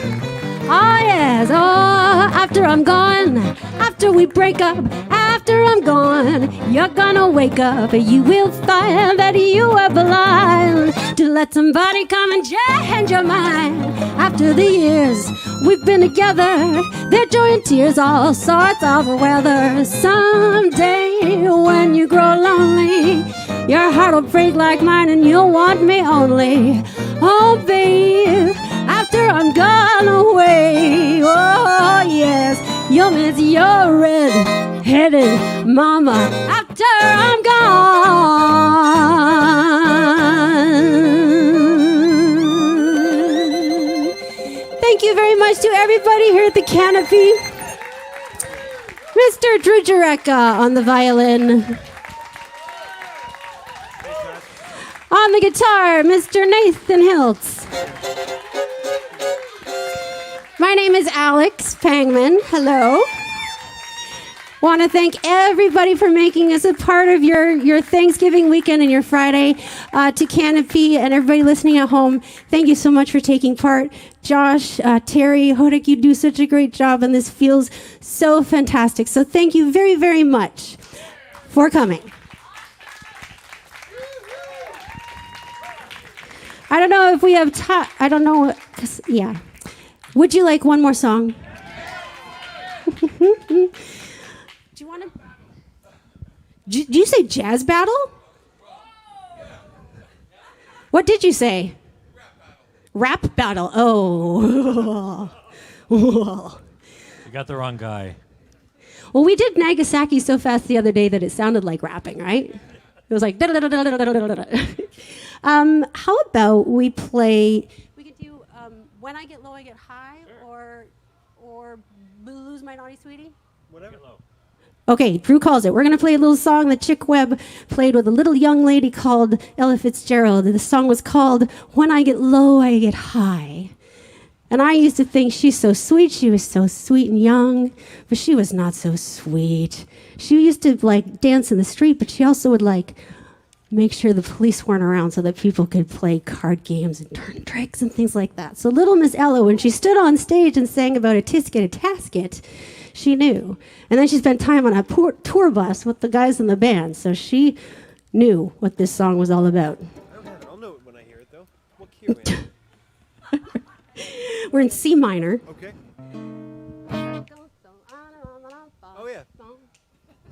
Oh, yes. Oh, after I'm gone, after we break up, after I'm gone, you're gonna wake up and you will find that you were blind to let somebody come and change your mind. After the years we've been together, their joy and tears, all sorts of weather. Someday when you grow lonely, your heart will break like mine and you'll want me only. Oh, babe, after I'm gone away, oh, yes, you'll miss your red-headed mama after I'm gone. Thank you very much to everybody here at the Canopy. Mr. Drew Jareka on the violin. On the guitar, Mr. Nathan Hiltz. My name is Alex Pangman. Hello. Want to thank everybody for making us a part of your Thanksgiving weekend and your Friday. To Canopy and everybody listening at home, thank you so much for taking part. Josh, Terry, Hodak, you do such a great job, and this feels so fantastic. So thank you very, very much for coming. I don't know if we have time. I don't know. Yeah. Would you like one more song? Do you want to? Did you say jazz battle? What did you say? Rap battle. Oh. You got the wrong guy. Well, we did Nagasaki so fast the other day that it sounded like rapping, right? It was like how about we play? We could do When I Get Low, I Get High, or Lose My Naughty Sweetie. Whatever. Okay, Drew calls it. We're gonna play a little song that Chick Webb played with a little young lady called Ella Fitzgerald. The song was called When I Get Low, I Get High. And I used to think she's so sweet. She was so sweet and young, but she was not so sweet. She used to like dance in the street, but she also would like make sure the police weren't around so that people could play card games and turn tricks and things like that. So little Miss Ella, when she stood on stage and sang about a tisket, a tasket, she knew. And then she spent time on a tour bus with the guys in the band, so she knew what this song was all about. I don't have it. I'll know it when I hear it, though. What key are we in? We're in C minor. Okay. Oh, yeah.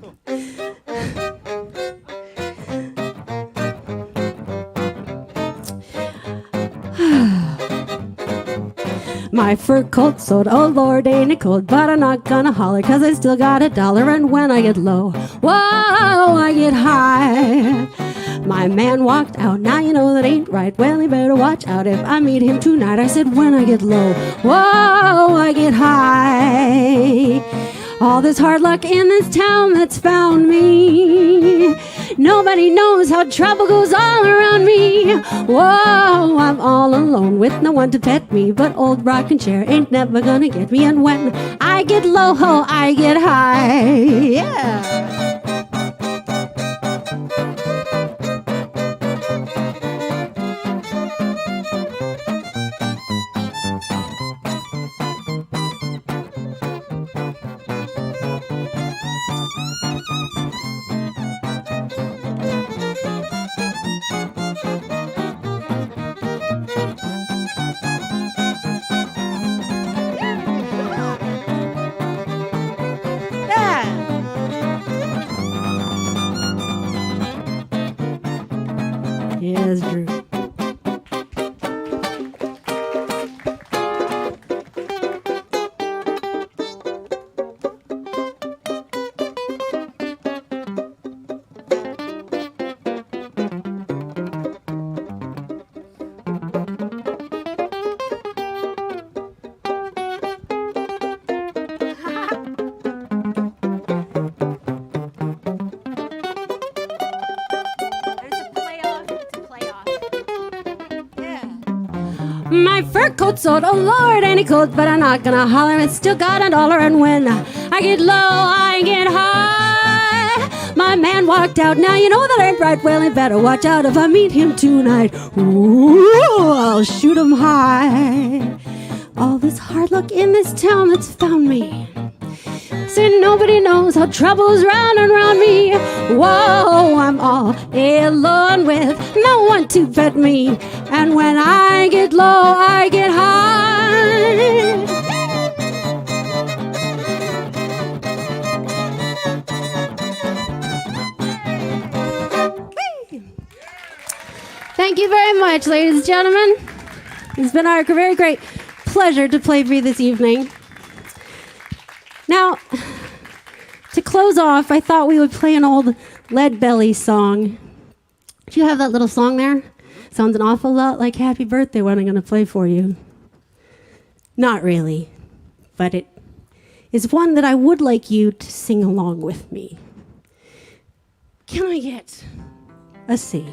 Cool. My fur coat sold, oh Lord, ain't it cold, but I'm not gonna holler, 'cause I still got $1, and when I get low, whoa, I get high. My man walked out, now you know that ain't right, well, you better watch out if I meet him tonight. I said, when I get low, whoa, I get high. All this hard luck in this town that's found me. Nobody knows how trouble goes all around me. Whoa, I'm all alone with no one to pet me, but old rocking chair ain't never gonna get me. And when I get low, I get high. Yeah. Her coat sort, oh Lord, ain't it cold, but I'm not gonna holler. It's still got a dollar, and when I get low, I get high. My man walked out. Now you know that ain't right. Well, you better watch out if I meet him tonight. Ooh, I'll shoot him high. All this hard luck in this town that's found me. Say nobody knows how trouble's round and round me. Whoa, I'm all alone with no one to pet me. And when I get low, I get high. Thank you very much, ladies and gentlemen. It's been our very great pleasure to play for you this evening. Now, to close off, I thought we would play an old Lead Belly song. Do you have that little song there? Sounds an awful lot like Happy Birthday, what I'm going to play for you. Not really, but it is one that I would like you to sing along with me. Can I get a C?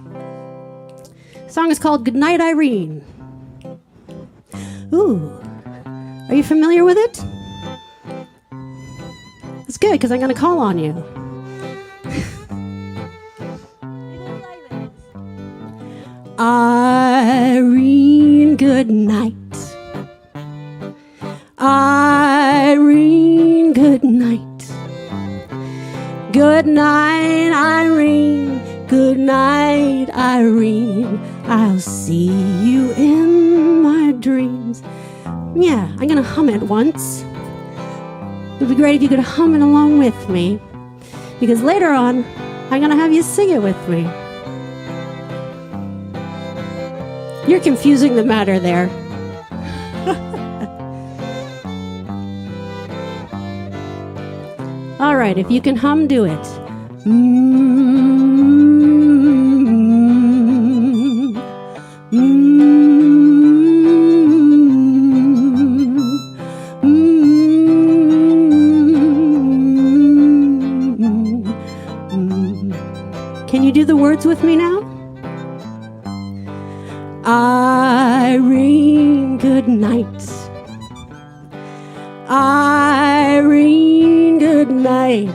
The song is called Goodnight, Irene. Ooh. Are you familiar with it? That's good, because I'm going to call on you. Irene, good night. Irene, good night. Good night, Irene. Good night, Irene. I'll see you in my dreams. Yeah, I'm gonna hum it once. It'd be great if you could hum it along with me, because later on, I'm gonna have you sing it with me. You're confusing the matter there. All right, if you can hum, do it. Can you do the words with me now? Irene, good night. Irene, good night.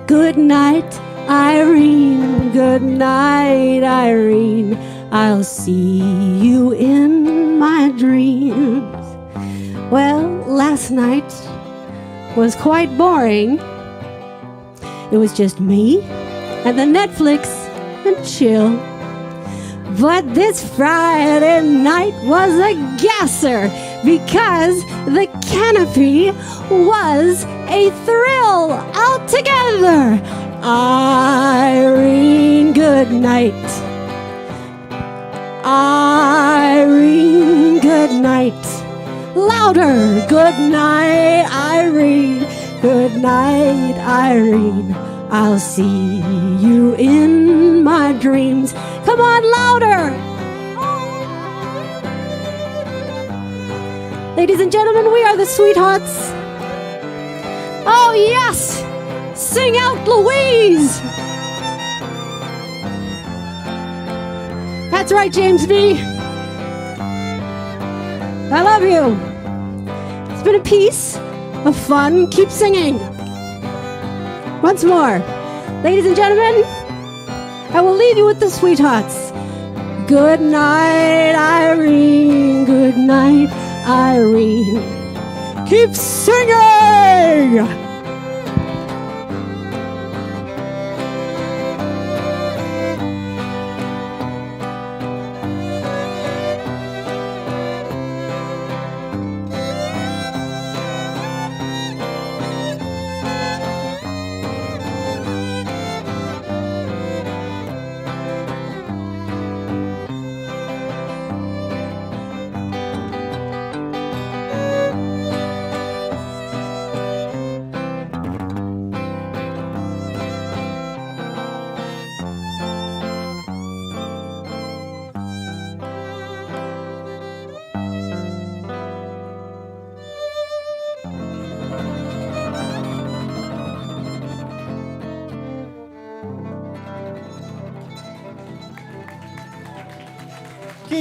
Good night, Irene. Good night, Irene. I'll see you in my dreams. Well, last night was quite boring. It was just me and the Netflix and chill. But this Friday night was a gasser because the Canopy was a thrill altogether. Irene, good night. Irene, good night. Louder, good night, Irene. Good night, Irene. I'll see you in my dreams. Come on, louder! Ladies and gentlemen, we are the Sweethearts. Oh, yes! Sing out, Louise! That's right, James B. I love you. It's been a piece of fun. Keep singing. Once more. Ladies and gentlemen, I will leave you with the Sweethearts. Good night, Irene. Good night, Irene. Keep singing!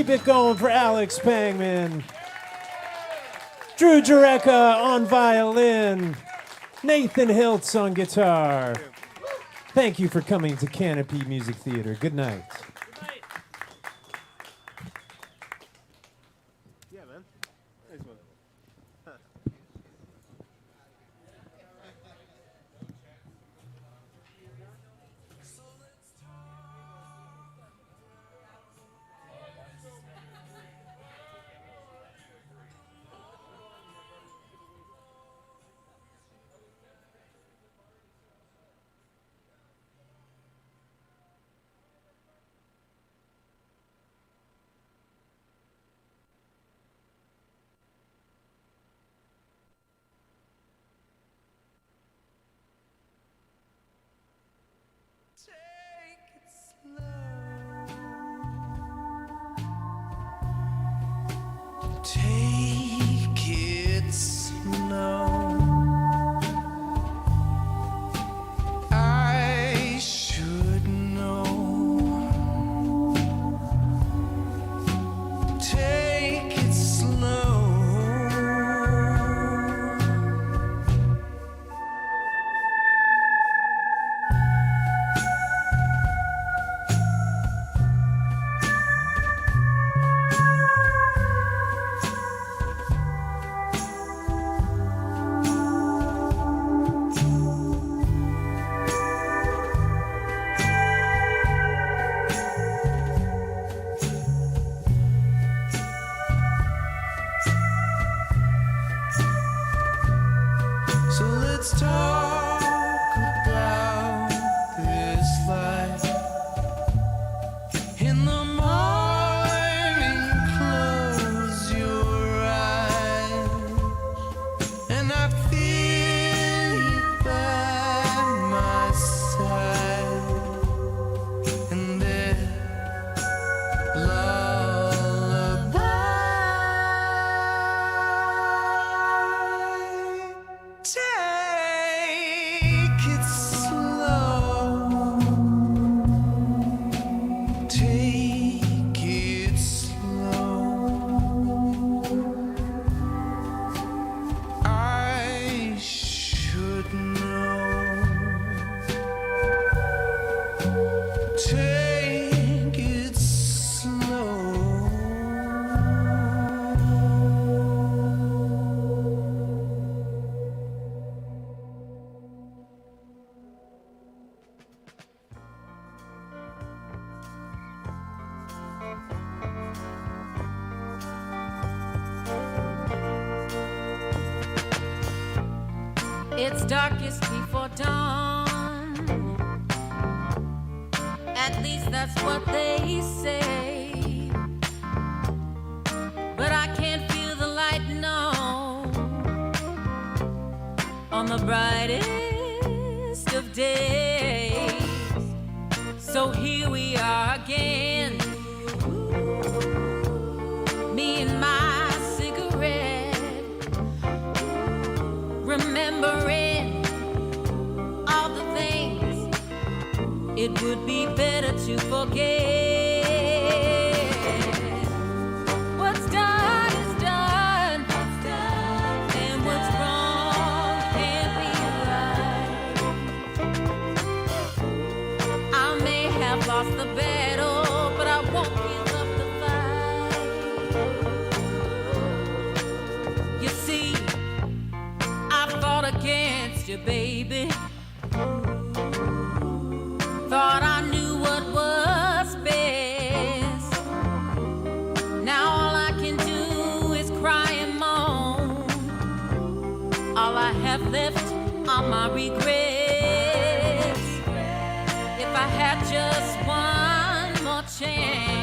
Keep it going for Alex Pangman. Drew Jureka on violin. Nathan Hiltz on guitar. Thank you for coming to Canopy Music Theater. Good night. Yeah, man. Nice one. Take it slow. I should know. Take it slow. So let's talk about this life. In the morning, close your eyes, and I feel you by my side, and that lullaby. Take it slow. Take it slow. I should know. Take it slow. It's darkest before dawn. At least that's what they say. But I can't feel the light, no, on the brightest of days. So here we are again, me and my cigarette, remembering all the things it would be better to forget. What's done is done, and what's wrong can't be right. I may have lost the battle, but I won't give up the fight. You see, I fought against you, baby. Thought I knew what was best. Now all I can do is cry and moan. All I have left are my regrets. If I had just one more chance,